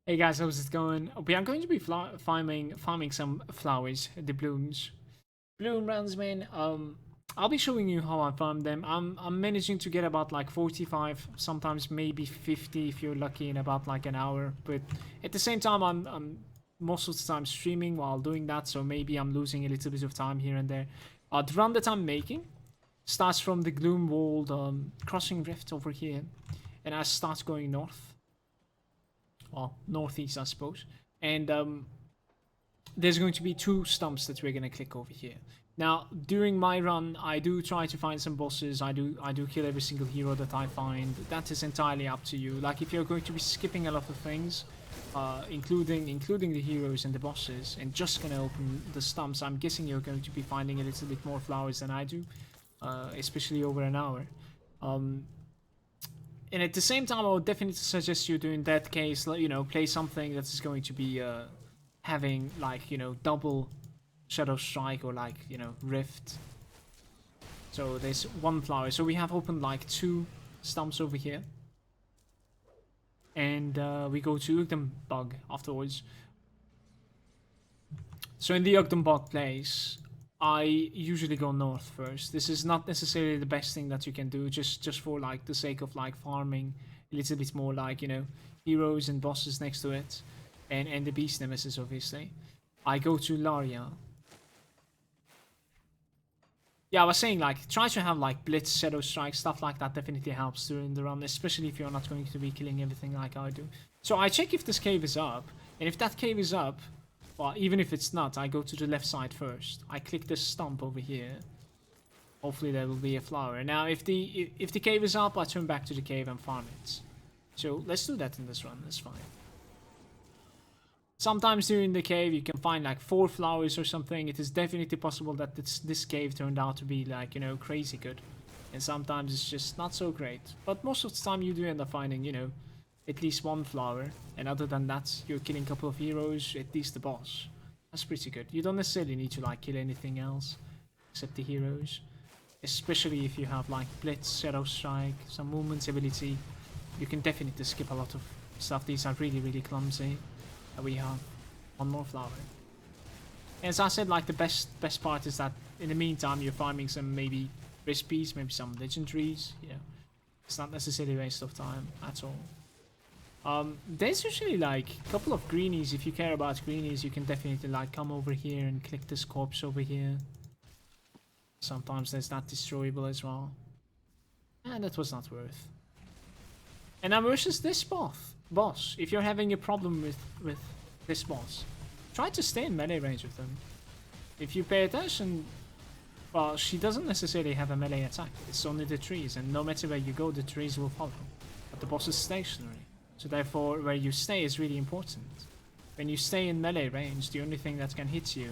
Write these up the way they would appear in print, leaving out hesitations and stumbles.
Hey guys, how's it going? We are going to be farming some flowers, the blooms. Bloom rounds, man. I'll be showing you how I farm them. I'm managing to get about like 45, sometimes maybe 50 if you're lucky in about like an hour. But at the same time, I'm most of the time streaming while doing that, so maybe I'm losing a little bit of time here and there. The run that I'm making starts from the gloom walled crossing rift over here, and I start going north, well, northeast, I suppose. And there's going to be two stumps that we're going to click over here. Now, during my run, I do try to find some bosses. I do kill every single hero that I find. That is entirely up to you. Like, if you're going to be skipping a lot of things, including the heroes and the bosses, and just gonna open the stumps, I'm guessing you're going to be finding a little bit more flowers than I do, especially over an hour. And at the same time, I would definitely suggest you do in that case, you know, play something that is going to be having like, you know, double Shadow Strike or like, you know, Rift. So there's one flower. So we have opened like two stumps over here. And we go to Ugdenbloom afterwards. So in the Ugdenbloom place, I usually go north first. This is not necessarily the best thing that you can do, just for like the sake of like farming a little bit more, like, you know, heroes and bosses next to it, and the beast nemesis obviously. I go to Laria. Yeah, I was saying, like, try to have like blitz, shadow strike, stuff like that definitely helps during the run, especially if you're not going to be killing everything like I do. So I check if this cave is up, and if that cave is up, well, even if it's not, I go to the left side first. I click this stump over here. Hopefully there will be a flower. Now, if the cave is up, I turn back to the cave and farm it. So let's do that in this run. That's fine. Sometimes during the cave you can find like 4 flowers or something. It is definitely possible that this cave turned out to be like, you know, crazy good. And sometimes it's just not so great. But most of the time you do end up finding, you know, at least 1 flower. And other than that, you're killing a couple of heroes, at least the boss. That's pretty good. You don't necessarily need to like kill anything else except the heroes. Especially if you have like Blitz, Shadow Strike, some movement ability. You can definitely skip a lot of stuff. These are really, really clumsy. We have 1 more flower. As I said, like, the best part is that in the meantime you're farming some maybe recipes, maybe some legendaries. You know, it's not necessarily a waste of time at all. There's usually like a couple of greenies. If you care about greenies, you can definitely like come over here and click this corpse over here. Sometimes there's that destroyable as well. And that was not worth. And now versus this boss, if you're having a problem with this boss, try to stay in melee range with them. If you pay attention, well, she doesn't necessarily have a melee attack. It's only the trees, and no matter where you go, the trees will follow. But the boss is stationary, so therefore where you stay is really important. When you stay in melee range, the only thing that can hit you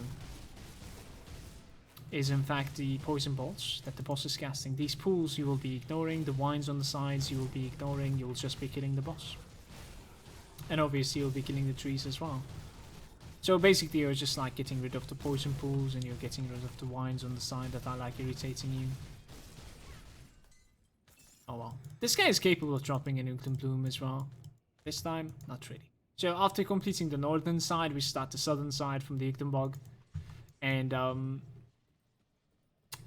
is in fact the poison bolts that the boss is casting. These pools you will be ignoring, the vines on the sides you will be ignoring, you will just be killing the boss. And obviously you'll be killing the trees as well. So basically you're just like getting rid of the poison pools, and you're getting rid of the vines on the side that are like irritating you. Oh well. This guy is capable of dropping an Ugdenbloom as well. This time, not really. So after completing the northern side, we start the southern side from the Ugdenbloom. And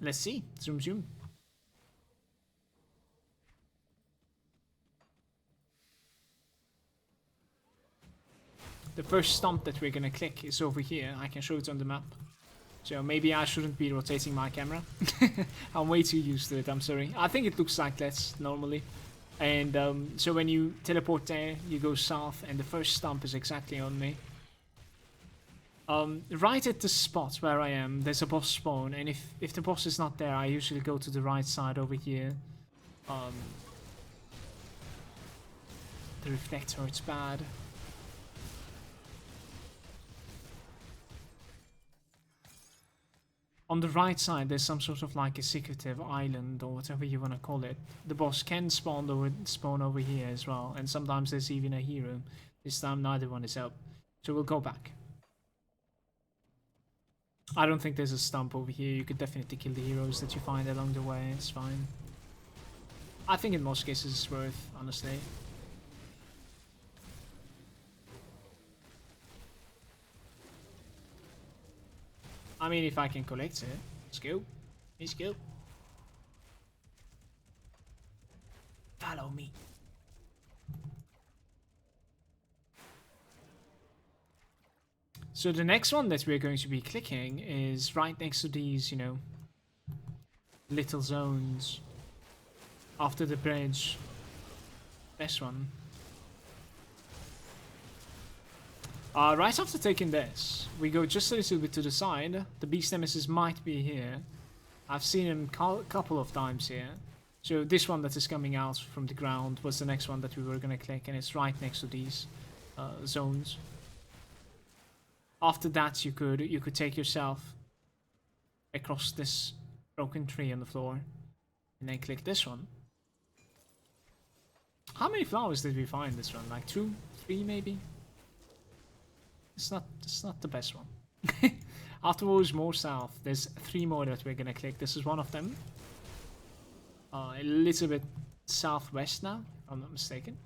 let's see. Zoom zoom. The first stump that we're gonna click is over here. I can show it on the map. So maybe I shouldn't be rotating my camera. I'm way too used to it, I'm sorry. I think it looks like that normally. And so when you teleport there, you go south, and the first stump is exactly on me. Right at the spot where I am, there's a boss spawn, and if the boss is not there, I usually go to the right side over here. The reflector, it's bad. On the right side, there's some sort of like a secretive island, or whatever you want to call it. The boss can spawn over here as well, and sometimes there's even a hero. This time neither one is up, so we'll go back. I don't think there's a stump over here. You could definitely kill the heroes that you find along the way. It's fine. I think in most cases it's worth, honestly. I mean, if I can collect it. Let's go. Let's go. Follow me. So the next one that we're going to be clicking is right next to these, you know, little zones after the bridge. This one. Right after taking this, we go just a little bit to the side. The beast nemesis might be here. I've seen him a couple of times here. So this one that is coming out from the ground was the next one that we were going to click, and it's right next to these zones. After that, you could take yourself across this broken tree on the floor, and then click this one. How many flowers did we find this run? Like 2, 3 maybe? It's not the best one. Afterwards, more south. There's 3 more that we're gonna click. This is one of them. A little bit southwest now, if I'm not mistaken.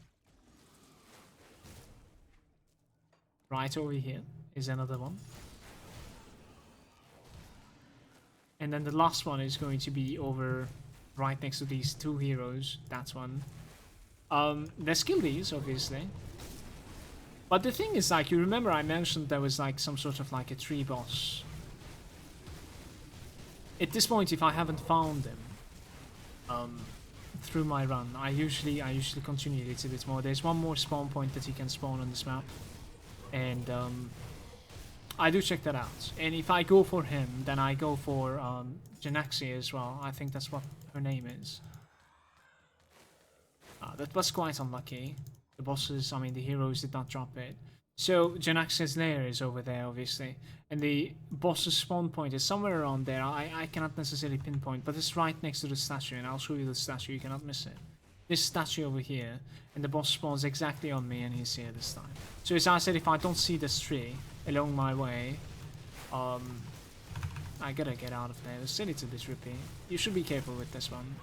Right over here is another one. And then the last one is going to be over right next to these 2 heroes. That's one. Let's kill these, obviously. But the thing is, like, you remember I mentioned there was like some sort of like a tree boss. At this point, if I haven't found him through my run, I usually continue a little bit more. There's one more spawn point that you can spawn on this map, and I do check that out. And if I go for him, then I go for Jeanaxias as well. I think that's what her name is. That was quite unlucky. The bosses, I mean the heroes, did not drop it. So Jeanaxias' lair is over there, obviously, and the boss's spawn point is somewhere around there. I cannot necessarily pinpoint, but it's right next to the statue, and I'll show you the statue. You cannot miss it. This statue over here, and the boss spawns exactly on me, and he's here this time. So as I said, if I don't see this tree along my way, I gotta get out of there. It's a little bit trippy. You should be careful with this one.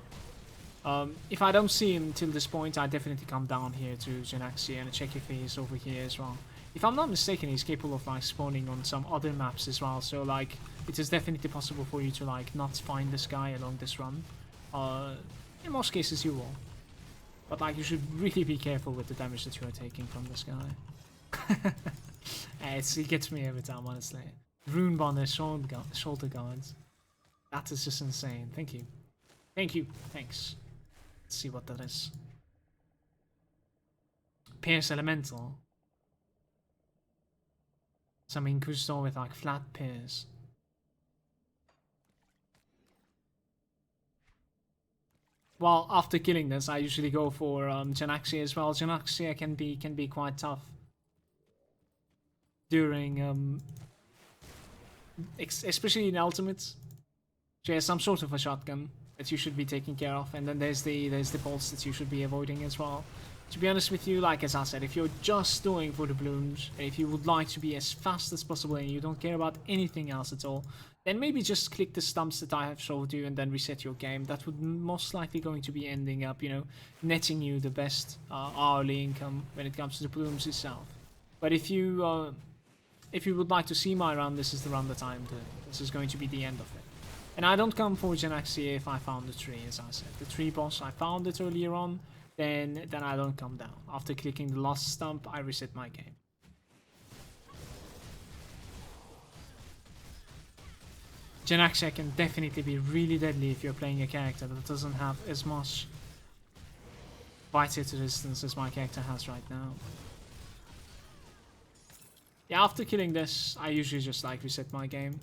If I don't see him till this point, I definitely come down here to Jeanaxias and check if he is over here as well. If I'm not mistaken, he's capable of like spawning on some other maps as well, so like it is definitely possible for you to like not find this guy along this run. In most cases you will, but like you should really be careful with the damage that you are taking from this guy. He gets me every time, honestly. Rune on their shoulder guards. That is just insane. Thank you. Thank you. Thanks. Let's see what that is. Pierce Elemental. Something crystal with like flat pierce. Well, after killing this, I usually go for Jeanaxias as well. Jeanaxias can be quite tough during especially in ultimates. She has some sort of a shotgun that you should be taking care of, and then there's the bolts that you should be avoiding as well. To be honest with you, like as I said, if you're just doing for the blooms, and if you would like to be as fast as possible and you don't care about anything else at all, then maybe just click the stumps that I have showed you and then reset your game. That would most likely going to be ending up, you know, netting you the best hourly income when it comes to the blooms itself. But if you would like to see my run, this is the run that I'm doing. This is going to be the end of it. And I don't come for Jeanaxias if I found the tree, as I said. The tree boss, I found it earlier on, then I don't come down. After clicking the last stump, I reset my game. Jeanaxias can definitely be really deadly if you're playing a character that doesn't have as much bite hit resistance as my character has right now. Yeah, after killing this, I usually just like reset my game.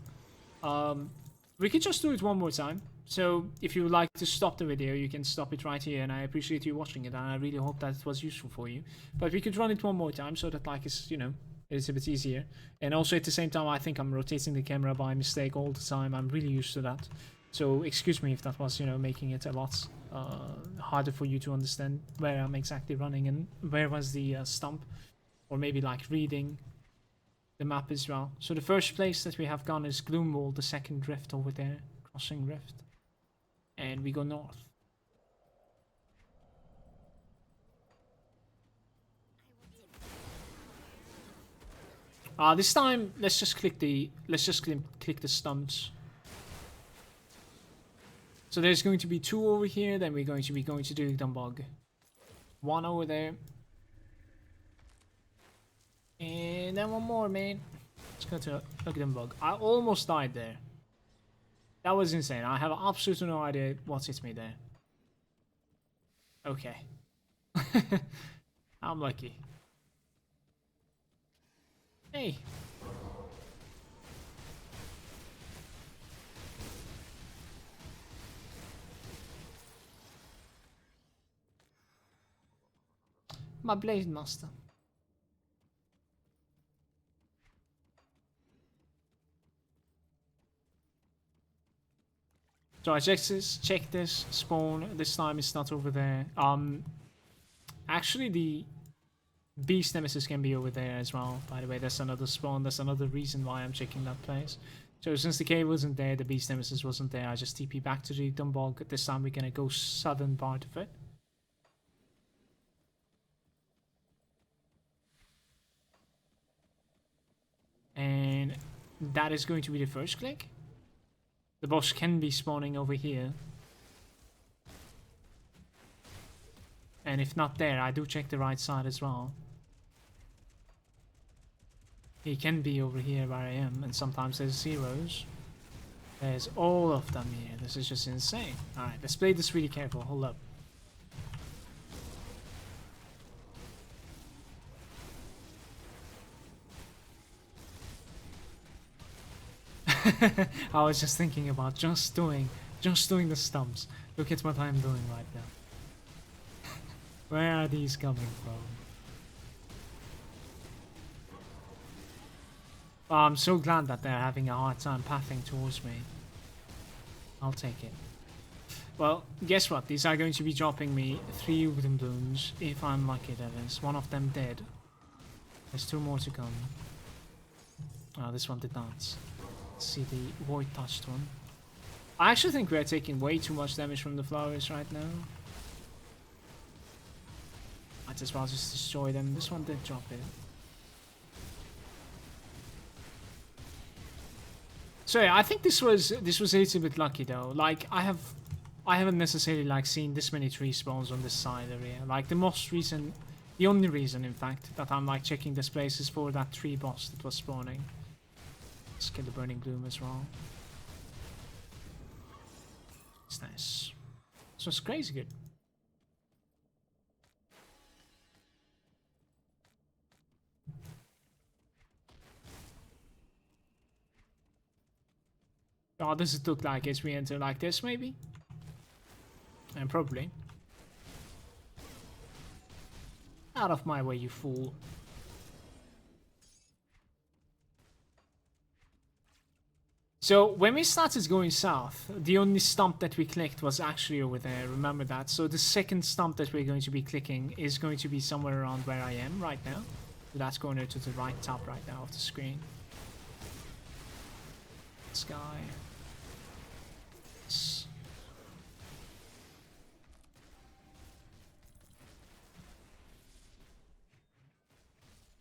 We can just do it one more time. So if you would like to stop the video, you can stop it right here, and I appreciate you watching it, and I really hope that it was useful for you. But we could run it one more time so that like it's, you know, it's a bit easier. And also at the same time, I think I'm rotating the camera by mistake all the time. I'm really used to that. So excuse me if that was, you know, making it a lot harder for you to understand where I'm exactly running and where was the stump, or maybe like reading the map as well. So the first place that we have gone is Gloomwall, the second rift over there, crossing rift. And we go north. This time, let's just click the stumps. So there's going to be 2 over here. Then we're going to be going to the Ugdenbloom. 1 over there. And then 1 more, man. Let's go to Ugdenbloom. I almost died there. That was insane. I have absolutely no idea what's hit me there. Okay. I'm lucky. Hey. My blade master. So I check this spawn. This time it's not over there. Actually the beast nemesis can be over there as well. By the way, that's another spawn. That's another reason why I'm checking that place. So since the cave wasn't there, the beast nemesis wasn't there, I just TP back to the Ugdenbloom. This time we're gonna go southern part of it. And that is going to be the first click. The boss can be spawning over here. And if not there, I do check the right side as well. He can be over here where I am, and sometimes there's zeros. There's all of them here. This is just insane. Alright, let's play this really careful. Hold up. I was just thinking about just doing the stumps. Look at what I'm doing right now. Where are these coming from? Oh, I'm so glad that they're having a hard time pathing towards me. I'll take it. Well, guess what? These are going to be dropping me 3 Ugdenblooms if I'm lucky, that is. 1 of them dead. There's 2 more to come. Oh, this one did not. See the void touched one. I actually think we are taking way too much damage from the flowers right now. Might as well just destroy them. This one did drop it. So yeah, I think this was a little bit lucky though. Like I haven't necessarily like seen this many tree spawns on this side area. Like the only reason in fact that I'm like checking this place is for that tree boss that was spawning. Let's get the burning bloom as well. It's nice. This was crazy good. Oh, does it look like as we enter like this maybe? And probably. Out of my way, you fool. So when we started going south, the only stump that we clicked was actually over there, remember that. So the second stump that we're going to be clicking is going to be somewhere around where I am right now. So that's going to the right top right now of the screen. Sky.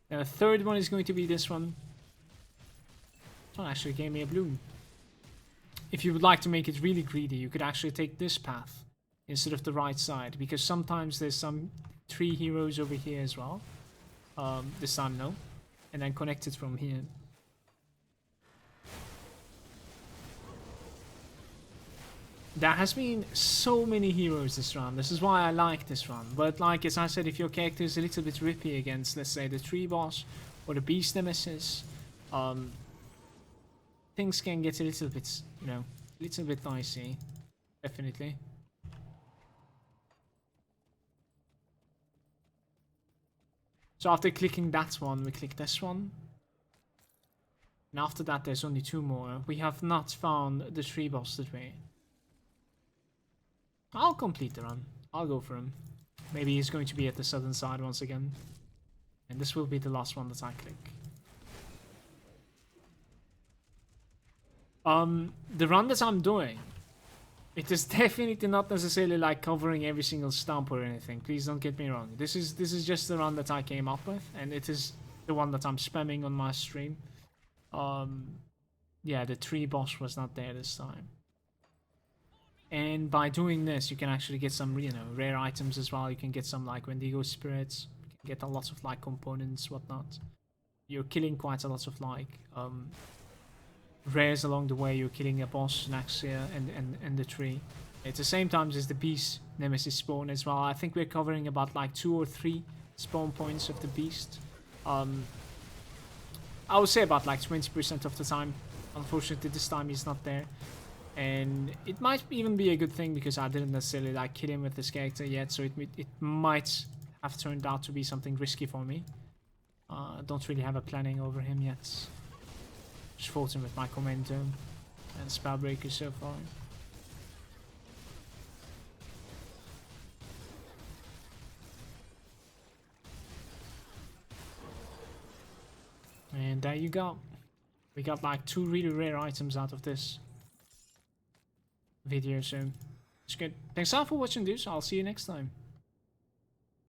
Now the third one is going to be this one. This one actually gave me a bloom. If you would like to make it really greedy, you could actually take this path instead of the right side, because sometimes there's some 3 heroes over here as well. This time no. And then connect it from here. There has been so many heroes this round. This is why I like this run. But like as I said, if your character is a little bit rippy against, let's say, the tree boss or the beast nemesis, things can get a little bit, you know, a little bit dicey. Definitely. So after clicking that one, we click this one. And after that, there's only 2 more. We have not found the tree boss, did we? I'll complete the run. I'll go for him. Maybe he's going to be at the southern side once again. And this will be the last one that I click. The run that I'm doing, it is definitely not necessarily like covering every single stump or anything. Please don't get me wrong. This is just the run that I came up with, and it is the one that I'm spamming on my stream. Yeah, the tree boss was not there this time. And by doing this, you can actually get some, you know, rare items as well. You can get some like Wendigo spirits. You can get a lot of like components, whatnot. You're killing quite a lot of like rares along the way. You're killing a boss, Jeanaxias, and the tree. At the same time as the beast nemesis spawn as well. I think we're covering about like 2 or 3 spawn points of the beast. I would say about like 20% of the time. Unfortunately, this time he's not there. And it might even be a good thing because I didn't necessarily like kill him with this character yet, so it might have turned out to be something risky for me. Don't really have a planning over him yet. Just fought him with my command dome and spellbreaker so far. And there you go. We got like 2 really rare items out of this video, so it's good. Thanks all for watching, dudes. I'll see you next time.